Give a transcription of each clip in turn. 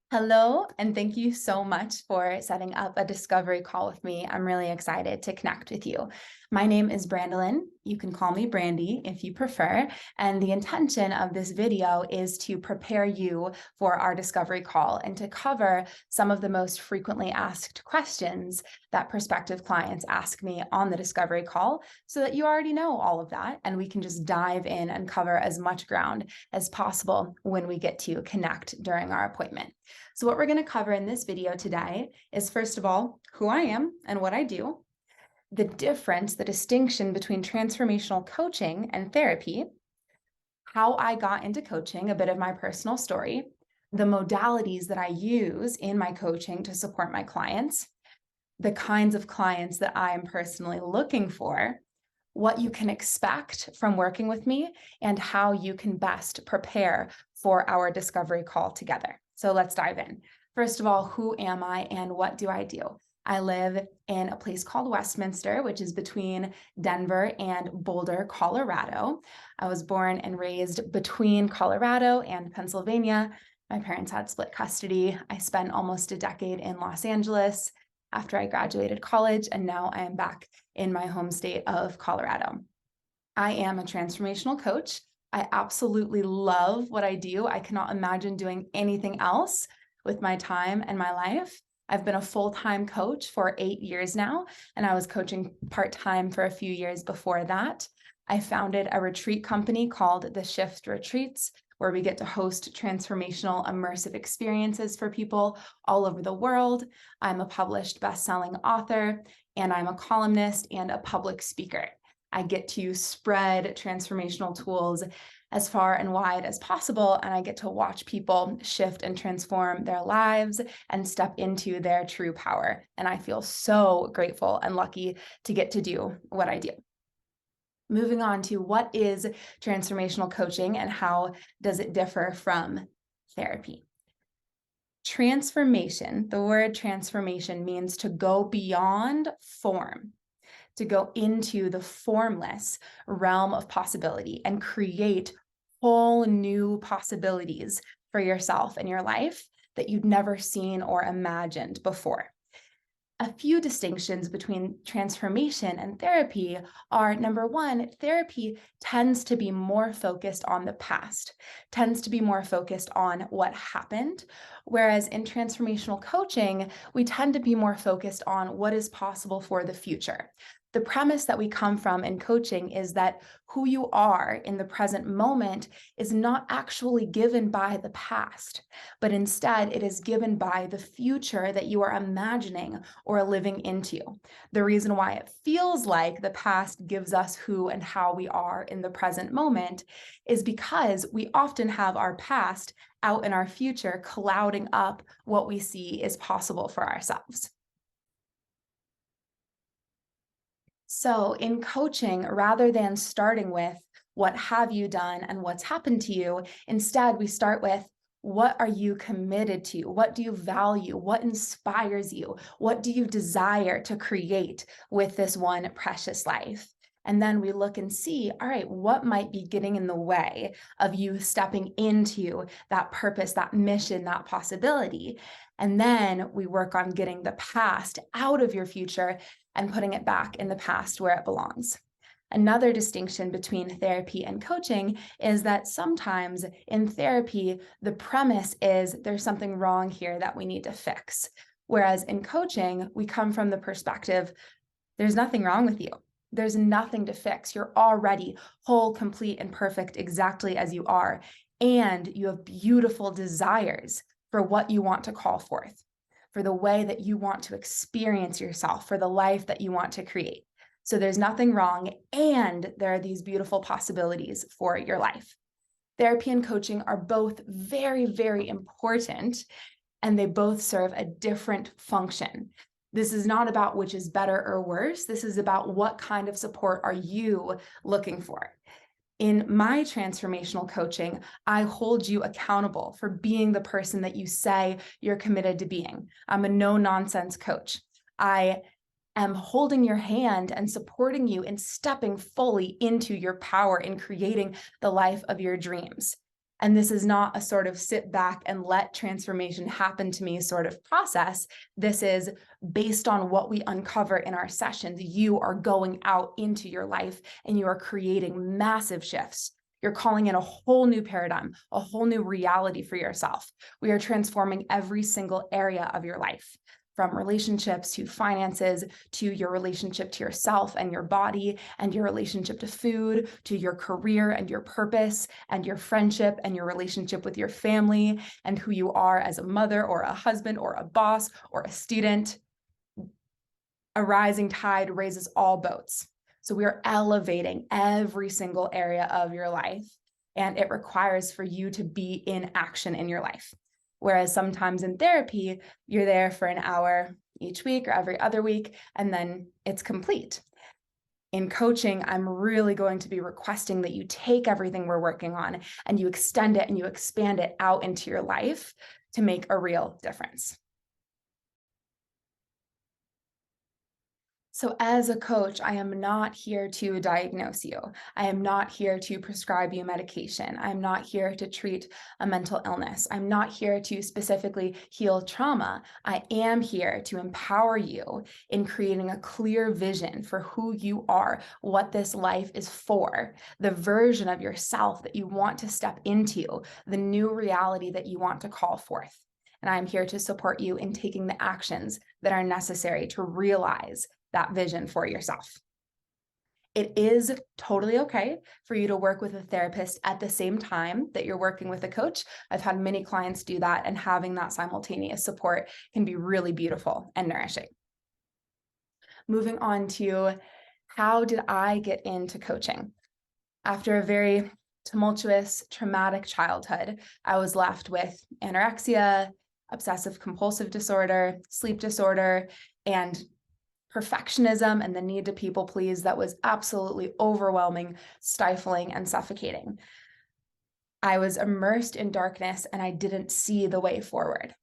Hello, and thank you so much for setting up a discovery call with me. I'm really excited to connect with you. My name is Brandolyn. You can call me Brandy if you prefer. And the intention of this video is to prepare you for our discovery call and to cover some of the most frequently asked questions that prospective clients ask me on the discovery call so that you already know all of that and we can just dive in and cover as much ground as possible when we get to connect during our appointment. So what we're going to cover in this video today is, first of all, who I am and what I do, the difference, the distinction between transformational coaching and therapy, how I got into coaching, a bit of my personal story, the modalities that I use in my coaching to support my clients, the kinds of clients that I am personally looking for, what you can expect from working with me, and how you can best prepare for our discovery call together. So let's dive in. First of all, who am I and what do I do? I live in a place called Westminster, which is between Denver and Boulder, Colorado. I was born and raised between Colorado and Pennsylvania. My parents had split custody. I spent almost a decade in Los Angeles after I graduated college, and now I am back in my home state of Colorado. I am a transformational coach. I absolutely love what I do. I cannot imagine doing anything else with my time and my life. I've been a full-time coach for 8 years now, and I was coaching part-time for a few years before that. I founded a retreat company called The Shift Retreats, where we get to host transformational immersive experiences for people all over the world. I'm a published best-selling author, and I'm a columnist and a public speaker. I get to spread transformational tools as far and wide as possible, and I get to watch people shift and transform their lives and step into their true power. And I feel so grateful and lucky to get to do what I do. Moving on to what is transformational coaching and how does it differ from therapy? Transformation, the word transformation means to go beyond form, to go into the formless realm of possibility and create whole new possibilities for yourself and your life that you'd never seen or imagined before. A few distinctions between transformation and therapy are, number one, therapy tends to be more focused on the past, tends to be more focused on what happened, whereas in transformational coaching, we tend to be more focused on what is possible for the future. The premise that we come from in coaching is that who you are in the present moment is not actually given by the past, but instead it is given by the future that you are imagining or living into. The reason why it feels like the past gives us who and how we are in the present moment is because we often have our past out in our future clouding up what we see is possible for ourselves. So in coaching, rather than starting with what have you done and what's happened to you, instead we start with what are you committed to? What do you value? What inspires you? What do you desire to create with this one precious life? And then we look and see, all right, what might be getting in the way of you stepping into that purpose, that mission, that possibility? And then we work on getting the past out of your future and putting it back in the past where it belongs. Another distinction between therapy and coaching is that sometimes in therapy, the premise is there's something wrong here that we need to fix. Whereas in coaching, we come from the perspective, there's nothing wrong with you. There's nothing to fix. You're already whole, complete, and perfect exactly as you are. And you have beautiful desires for what you want to call forth, for the way that you want to experience yourself, for the life that you want to create. So there's nothing wrong, and there are these beautiful possibilities for your life. Therapy and coaching are both very, very important, and they both serve a different function. This is not about which is better or worse. This is about what kind of support are you looking for. In my transformational coaching, I hold you accountable for being the person that you say you're committed to being. I'm a no-nonsense coach. I am holding your hand and supporting you in stepping fully into your power in creating the life of your dreams. And this is not a sort of sit back and let transformation happen to me sort of process. This is based on what we uncover in our sessions. You are going out into your life and you are creating massive shifts. You're calling in a whole new paradigm, a whole new reality for yourself. We are transforming every single area of your life, from relationships to finances, to your relationship to yourself and your body, and your relationship to food, to your career and your purpose, and your friendship and your relationship with your family, and who you are as a mother or a husband or a boss or a student. A rising tide raises all boats. So we are elevating every single area of your life, and it requires for you to be in action in your life. Whereas sometimes in therapy, you're there for an hour each week or every other week, and then it's complete. In coaching, I'm really going to be requesting that you take everything we're working on and you extend it and you expand it out into your life to make a real difference. So as a coach, I am not here to diagnose you. I am not here to prescribe you medication. I'm not here to treat a mental illness. I'm not here to specifically heal trauma. I am here to empower you in creating a clear vision for who you are, what this life is for, the version of yourself that you want to step into, the new reality that you want to call forth. And I'm here to support you in taking the actions that are necessary to realize that vision for yourself. It is totally okay for you to work with a therapist at the same time that you're working with a coach. I've had many clients do that, and having that simultaneous support can be really beautiful and nourishing. Moving on to how did I get into coaching? After a very tumultuous, traumatic childhood, I was left with anorexia, obsessive compulsive disorder, sleep disorder, and perfectionism and the need to people please that was absolutely overwhelming, stifling, and suffocating. I was immersed in darkness and I didn't see the way forward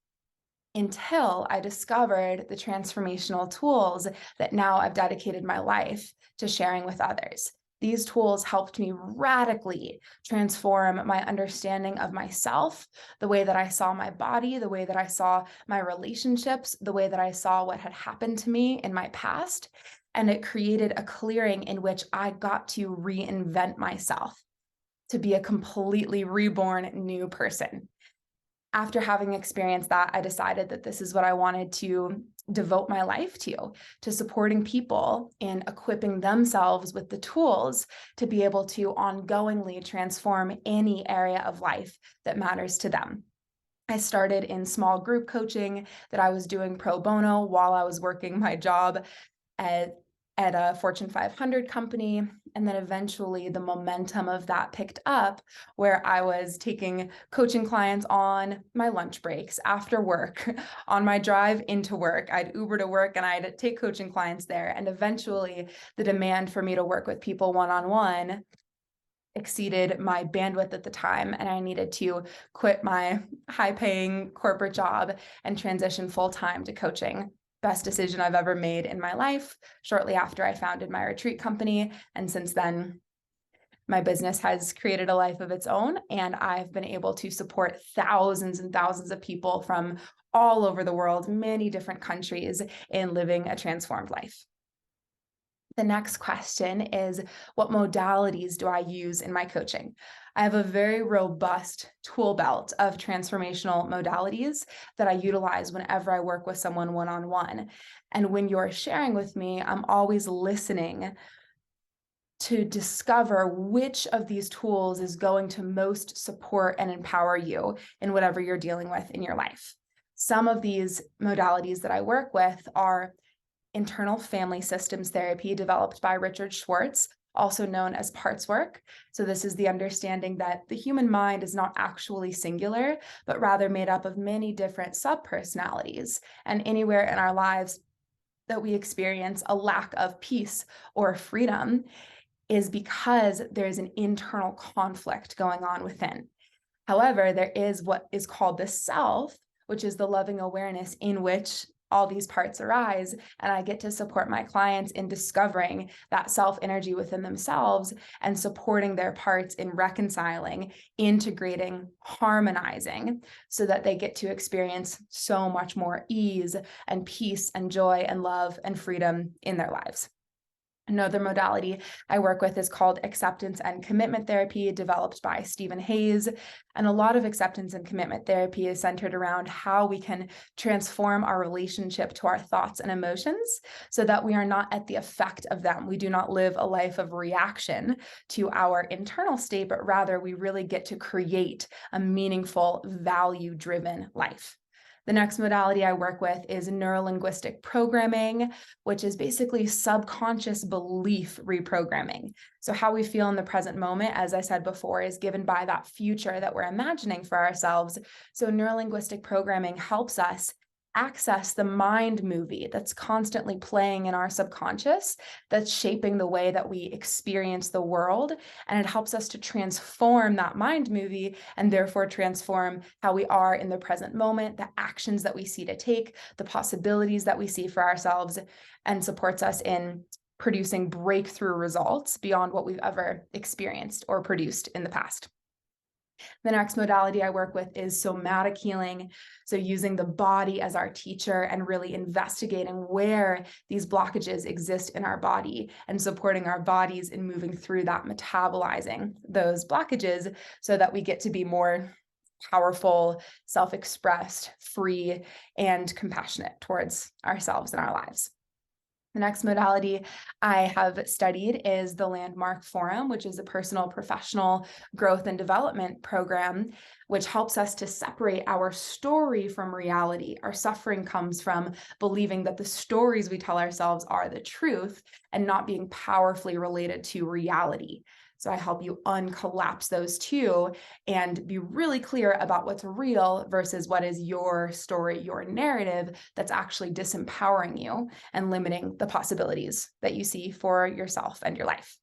until I discovered the transformational tools that now I've dedicated my life to sharing with others. These tools helped me radically transform my understanding of myself, the way that I saw my body, the way that I saw my relationships, the way that I saw what had happened to me in my past. And it created a clearing in which I got to reinvent myself to be a completely reborn new person. After having experienced that, I decided that this is what I wanted to devote my life to supporting people in equipping themselves with the tools to be able to ongoingly transform any area of life that matters to them. I started in small group coaching that I was doing pro bono while I was working my job at a Fortune 500 company. And then eventually the momentum of that picked up where I was taking coaching clients on my lunch breaks, after work, on my drive into work. I'd Uber to work and I'd take coaching clients there. And eventually the demand for me to work with people one-on-one exceeded my bandwidth at the time. And I needed to quit my high-paying corporate job and transition full-time to coaching. Best decision I've ever made in my life. Shortly after I founded my retreat company. And since then, my business has created a life of its own, and I've been able to support thousands and thousands of people from all over the world, many different countries, in living a transformed life. The next question is, what modalities do I use in my coaching? I have a very robust tool belt of transformational modalities that I utilize whenever I work with someone one-on-one. And when you're sharing with me, I'm always listening to discover which of these tools is going to most support and empower you in whatever you're dealing with in your life. Some of these modalities that I work with are internal family systems therapy developed by Richard Schwartz, also known as parts work. So this is the understanding that the human mind is not actually singular, but rather made up of many different subpersonalities. And anywhere in our lives that we experience a lack of peace or freedom is because there's an internal conflict going on within. However, there is what is called the self, which is the loving awareness in which all these parts arise, and I get to support my clients in discovering that self energy within themselves and supporting their parts in reconciling, integrating, harmonizing, so that they get to experience so much more ease and peace and joy and love and freedom in their lives. Another modality I work with is called acceptance and commitment therapy, developed by Stephen Hayes. And a lot of acceptance and commitment therapy is centered around how we can transform our relationship to our thoughts and emotions so that we are not at the effect of them. We do not live a life of reaction to our internal state, but rather we really get to create a meaningful, value-driven life. The next modality I work with is neurolinguistic programming, which is basically subconscious belief reprogramming. So how we feel in the present moment, as I said before, is given by that future that we're imagining for ourselves. So neurolinguistic programming helps us access the mind movie that's constantly playing in our subconscious, that's shaping the way that we experience the world. And it helps us to transform that mind movie and therefore transform how we are in the present moment, the actions that we see to take, the possibilities that we see for ourselves, and supports us in producing breakthrough results beyond what we've ever experienced or produced in the past. The next modality I work with is somatic healing. So using the body as our teacher and really investigating where these blockages exist in our body and supporting our bodies in moving through that, metabolizing those blockages so that we get to be more powerful, self-expressed, free, and compassionate towards ourselves and our lives. The next modality I have studied is the Landmark Forum, which is a personal professional growth and development program, which helps us to separate our story from reality. Our suffering comes from believing that the stories we tell ourselves are the truth and not being powerfully related to reality. So I help you uncollapse those two and be really clear about what's real versus what is your story, your narrative that's actually disempowering you and limiting the possibilities that you see for yourself and your life.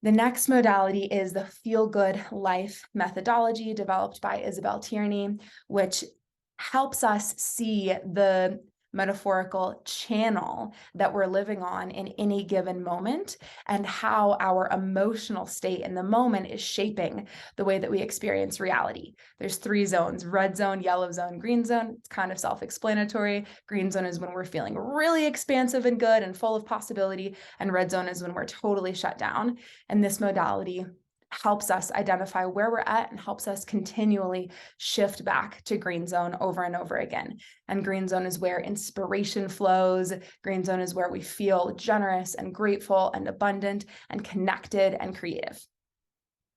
The next modality is the feel-good life methodology developed by Isabel Tierney, which helps us see the metaphorical channel that we're living on in any given moment and how our emotional state in the moment is shaping the way that we experience reality. There's 3 zones: red zone, yellow zone, green zone. It's kind of self-explanatory. Green zone is when we're feeling really expansive and good and full of possibility, and red zone is when we're totally shut down. And this modality helps us identify where we're at and helps us continually shift back to green zone over and over again. And green zone is where inspiration flows. Green zone is where we feel generous and grateful and abundant and connected and creative.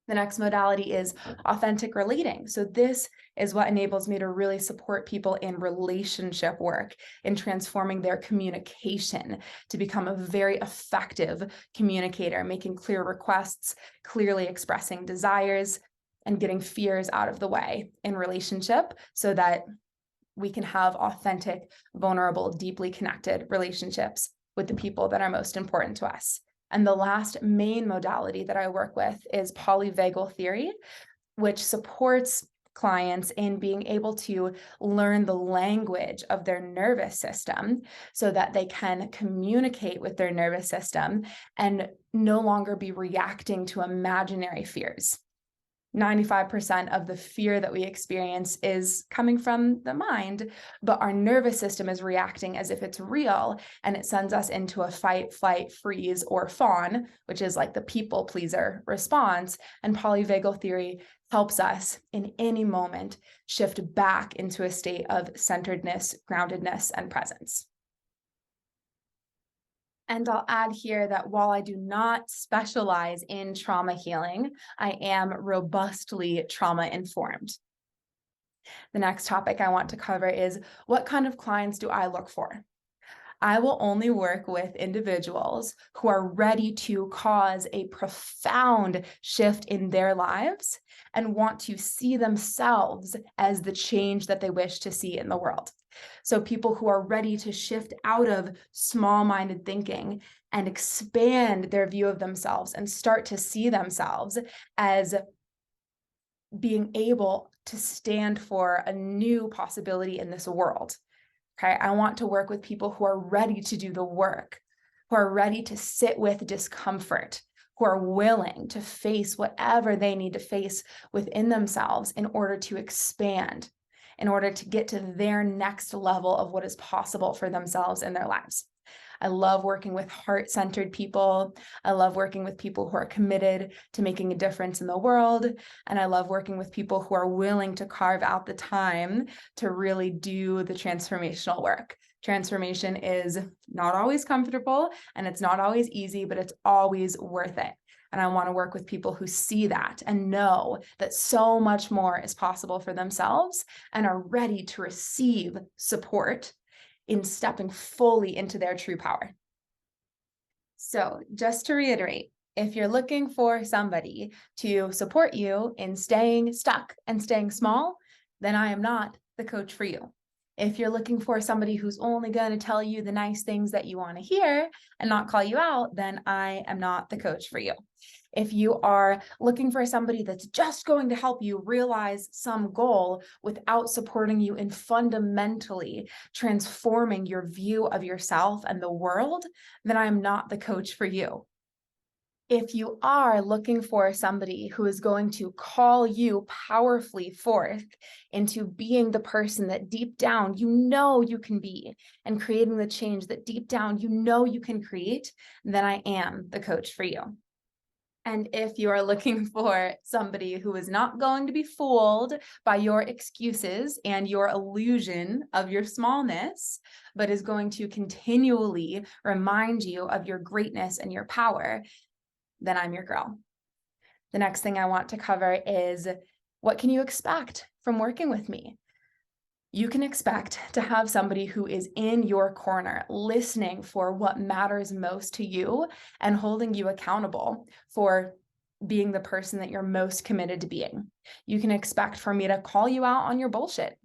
The next modality is authentic relating. So this is what enables me to really support people in relationship work, in transforming their communication to become a very effective communicator, making clear requests, clearly expressing desires, and getting fears out of the way in relationship so that we can have authentic, vulnerable, deeply connected relationships with the people that are most important to us. And the last main modality that I work with is polyvagal theory, which supports clients in being able to learn the language of their nervous system so that they can communicate with their nervous system and no longer be reacting to imaginary fears. 95% of the fear that we experience is coming from the mind, but our nervous system is reacting as if it's real, and it sends us into a fight, flight, freeze, or fawn, which is like the people pleaser response. And polyvagal theory helps us in any moment shift back into a state of centeredness, groundedness, and presence. And I'll add here that while I do not specialize in trauma healing, I am robustly trauma informed. The next topic I want to cover is, what kind of clients do I look for? I will only work with individuals who are ready to cause a profound shift in their lives and want to see themselves as the change that they wish to see in the world. So people who are ready to shift out of small-minded thinking and expand their view of themselves and start to see themselves as being able to stand for a new possibility in this world. Okay. I want to work with people who are ready to do the work, who are ready to sit with discomfort, who are willing to face whatever they need to face within themselves in order to expand, in order to get to their next level of what is possible for themselves in their lives. I love working with heart-centered people. I love working with people who are committed to making a difference in the world. And I love working with people who are willing to carve out the time to really do the transformational work. Transformation is not always comfortable and it's not always easy, but it's always worth it. And I want to work with people who see that and know that so much more is possible for themselves and are ready to receive support in stepping fully into their true power. So just to reiterate, if you're looking for somebody to support you in staying stuck and staying small, then I am not the coach for you. If you're looking for somebody who's only going to tell you the nice things that you want to hear and not call you out, then I am not the coach for you. If you are looking for somebody that's just going to help you realize some goal without supporting you in fundamentally transforming your view of yourself and the world, then I'm not the coach for you. If you are looking for somebody who is going to call you powerfully forth into being the person that deep down you know you can be and creating the change that deep down you know you can create, then I am the coach for you. And if you are looking for somebody who is not going to be fooled by your excuses and your illusion of your smallness, but is going to continually remind you of your greatness and your power, then I'm your girl. The next thing I want to cover is, what can you expect from working with me? You can expect to have somebody who is in your corner, listening for what matters most to you and holding you accountable for being the person that you're most committed to being. You can expect for me to call you out on your bullshit.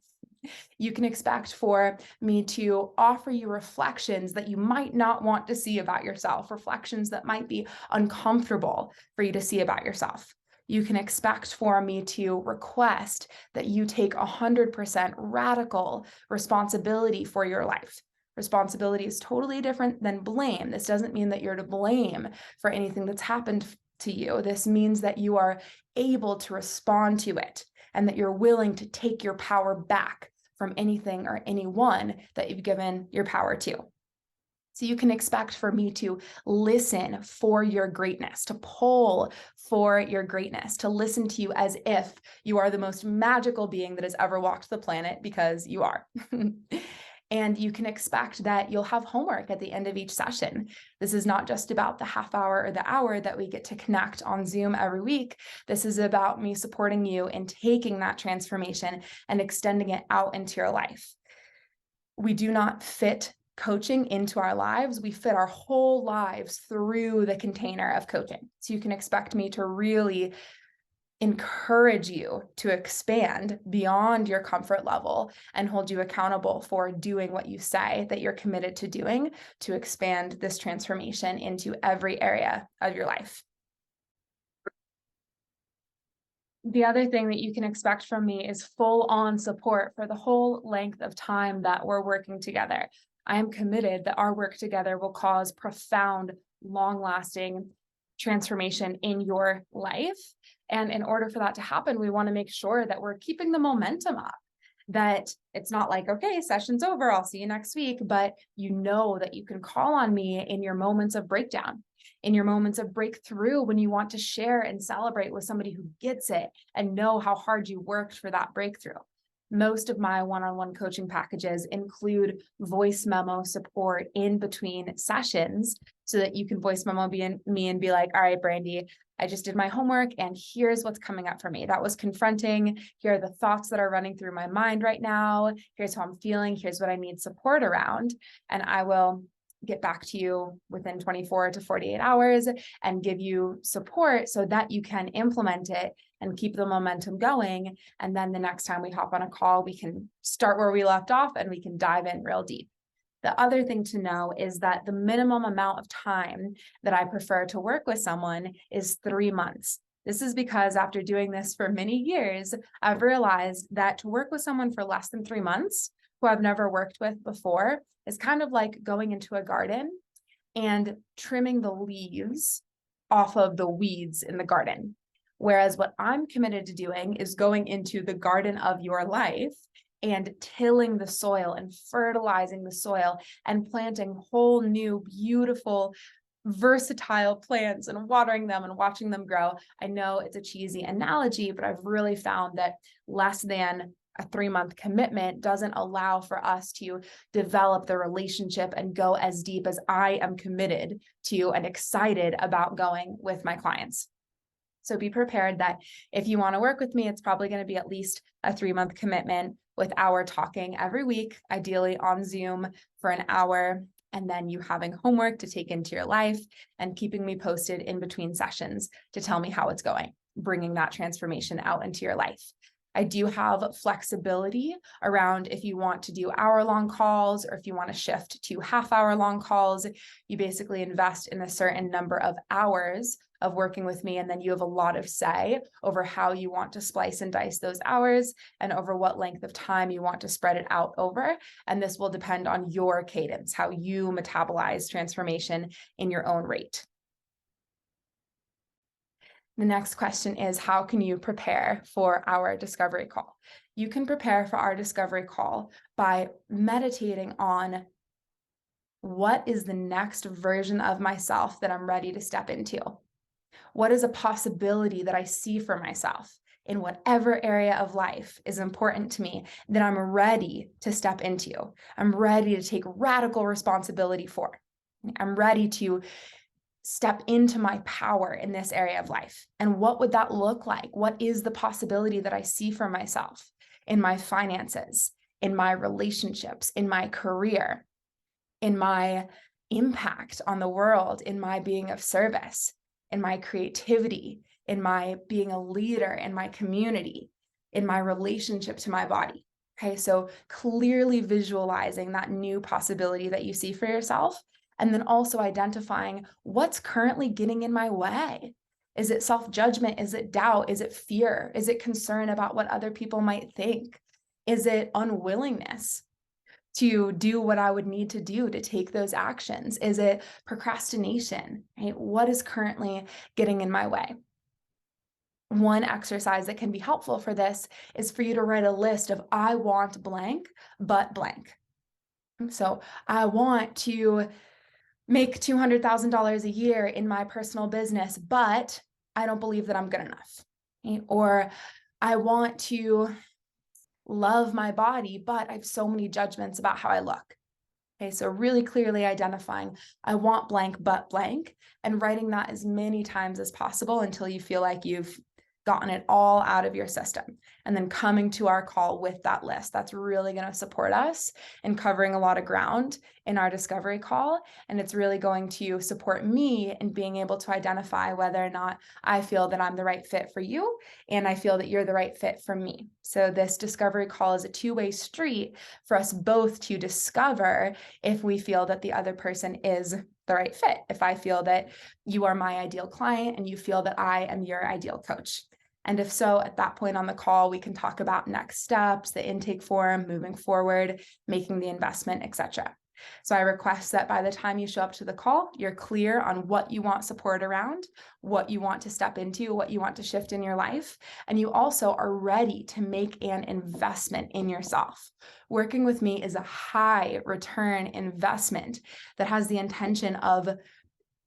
You can expect for me to offer you reflections that you might not want to see about yourself, reflections that might be uncomfortable for you to see about yourself. You can expect for me to request that you take 100% radical responsibility for your life. Responsibility is totally different than blame. This doesn't mean that you're to blame for anything that's happened to you. This means that you are able to respond to it and that you're willing to take your power back from anything or anyone that you've given your power to. So you can expect for me to listen for your greatness, to pull for your greatness, to listen to you as if you are the most magical being that has ever walked the planet, because you are. And you can expect that you'll have homework at the end of each session. This is not just about the half hour or the hour that we get to connect on Zoom every week. This is about me supporting you in taking that transformation and extending it out into your life. We do not fit coaching into our lives. We fit our whole lives through the container of coaching. So you can expect me to really encourage you to expand beyond your comfort level and hold you accountable for doing what you say that you're committed to doing to expand this transformation into every area of your life. The other thing that you can expect from me is full-on support for the whole length of time that we're working together. I am committed that our work together will cause profound, long-lasting transformation in your life. And in order for that to happen, we want to make sure that we're keeping the momentum up, that it's not like, okay, session's over, I'll see you next week, but you know that you can call on me in your moments of breakdown, in your moments of breakthrough, when you want to share and celebrate with somebody who gets it and know how hard you worked for that breakthrough. Most of my one-on-one coaching packages include voice memo support in between sessions so that you can voice memo me and be like, all right, Brandy, I just did my homework and here's what's coming up for me. That was confronting. Here are the thoughts that are running through my mind right now. Here's how I'm feeling. Here's what I need support around. And I will get back to you within 24 to 48 hours and give you support so that you can implement it and keep the momentum going. And then the next time we hop on a call, we can start where we left off and we can dive in real deep. The other thing to know is that the minimum amount of time that I prefer to work with someone is 3 months. This is because after doing this for many years, I've realized that to work with someone for less than 3 months who I've never worked with before is kind of like going into a garden and trimming the leaves off of the weeds in the garden. Whereas what I'm committed to doing is going into the garden of your life and tilling the soil and fertilizing the soil and planting whole new, beautiful, versatile plants and watering them and watching them grow. I know it's a cheesy analogy, but I've really found that less than a 3-month commitment doesn't allow for us to develop the relationship and go as deep as I am committed to and excited about going with my clients. So be prepared that if you want to work with me, it's probably going to be at least a 3-month commitment with our talking every week, ideally on Zoom for an hour, and then you having homework to take into your life and keeping me posted in between sessions to tell me how it's going, bringing that transformation out into your life. I do have flexibility around if you want to do hour-long calls or if you want to shift to half-hour-long calls. You basically invest in a certain number of hours of working with me, and then you have a lot of say over how you want to splice and dice those hours and over what length of time you want to spread it out over. And this will depend on your cadence, how you metabolize transformation in your own rate. The next question is, how can you prepare for our discovery call? You can prepare for our discovery call by meditating on what is the next version of myself that I'm ready to step into. What is a possibility that I see for myself in whatever area of life is important to me that I'm ready to step into? I'm ready to take radical responsibility for. I'm ready to step into my power in this area of life. And what would that look like? What is the possibility that I see for myself in my finances, in my relationships, in my career, in my impact on the world, in my being of service, in my creativity, in my being a leader in my community, in my relationship to my body? Okay, so clearly visualizing that new possibility that you see for yourself. And then also identifying what's currently getting in my way. Is it self-judgment? Is it doubt? Is it fear? Is it concern about what other people might think? Is it unwillingness to do what I would need to do to take those actions? Is it procrastination? Right? What is currently getting in my way? One exercise that can be helpful for this is for you to write a list of I want blank, but blank. So I want to make $200,000 a year in my personal business, but I don't believe that I'm good enough. Okay? Or I want to love my body, but I have so many judgments about how I look. Okay, so really clearly identifying I want blank, but blank, and writing that as many times as possible until you feel like you've gotten it all out of your system, and then coming to our call with that list. That's really going to support us in covering a lot of ground in our discovery call. And it's really going to support me in being able to identify whether or not I feel that I'm the right fit for you, and I feel that you're the right fit for me. So this discovery call is a two-way street for us both to discover if we feel that the other person is the right fit. If I feel that you are my ideal client and you feel that I am your ideal coach. And if so, at that point on the call, we can talk about next steps, the intake form, moving forward, making the investment, etc. So I request that by the time you show up to the call, you're clear on what you want support around, what you want to step into, what you want to shift in your life, and you also are ready to make an investment in yourself. Working with me is a high return investment that has the intention of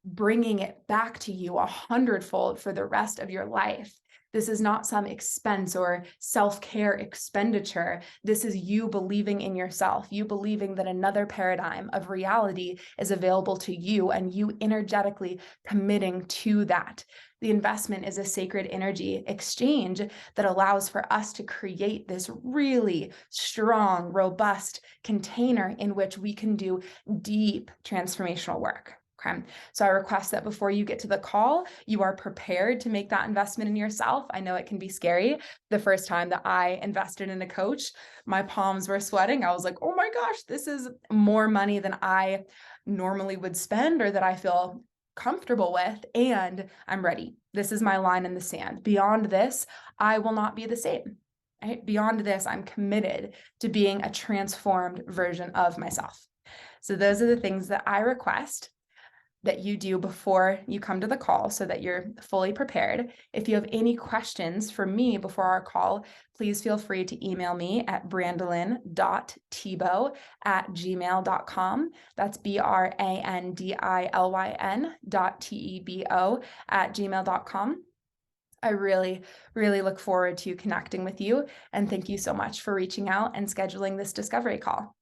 bringing it back to you 100-fold for the rest of your life. This is not some expense or self-care expenditure. This is you believing in yourself, you believing that another paradigm of reality is available to you, and you energetically committing to that. The investment is a sacred energy exchange that allows for us to create this really strong, robust container in which we can do deep transformational work. Okay. So I request that before you get to the call, you are prepared to make that investment in yourself. I know it can be scary. The first time that I invested in a coach, my palms were sweating. I was like, oh my gosh, this is more money than I normally would spend or that I feel comfortable with, and I'm ready. This is my line in the sand. Beyond this, I will not be the same. right? Beyond this, I'm committed to being a transformed version of myself. So those are the things that I request that you do before you come to the call so that you're fully prepared. If you have any questions for me before our call, please feel free to email me at brandilyn.tebo@gmail.com. That's brandilyn.tebo@gmail.com. I really, really look forward to connecting with you, and thank you so much for reaching out and scheduling this discovery call.